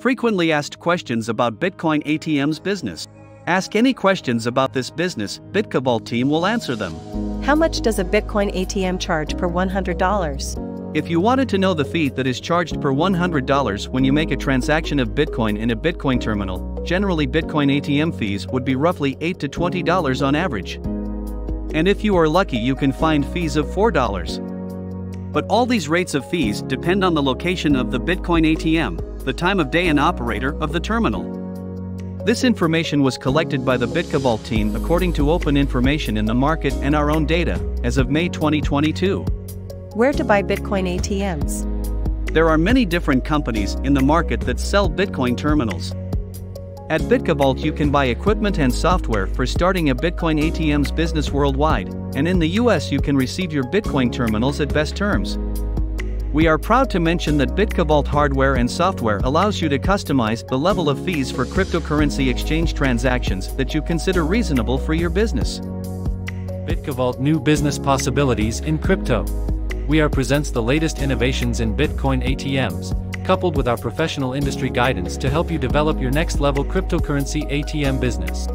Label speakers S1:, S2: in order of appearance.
S1: Frequently asked questions about Bitcoin ATM's business. Ask any questions about this business, BITCOVAULT team will answer them.
S2: How much does a Bitcoin ATM charge per $100?
S1: If you wanted to know the fee that is charged per $100 when you make a transaction of Bitcoin in a Bitcoin terminal, generally Bitcoin ATM fees would be roughly $8 to $20 on average. And if you are lucky, you can find fees of $4. But all these rates of fees depend on the location of the Bitcoin ATM, the time of day and operator of the terminal. This information was collected by the BITCOVAULT team according to open information in the market and our own data, as of May 2022.
S2: Where to buy Bitcoin ATMs?
S1: There are many different companies in the market that sell Bitcoin terminals. At BITCOVAULT you can buy equipment and software for starting a Bitcoin ATM's business worldwide, and in the US you can receive your Bitcoin terminals at best terms. We are proud to mention that BITCOVAULT hardware and software allows you to customize the level of fees for cryptocurrency exchange transactions that you consider reasonable for your business.
S3: BITCOVAULT new business possibilities in crypto. We presents the latest innovations in Bitcoin ATMs, coupled with our professional industry guidance to help you develop your next level cryptocurrency ATM business.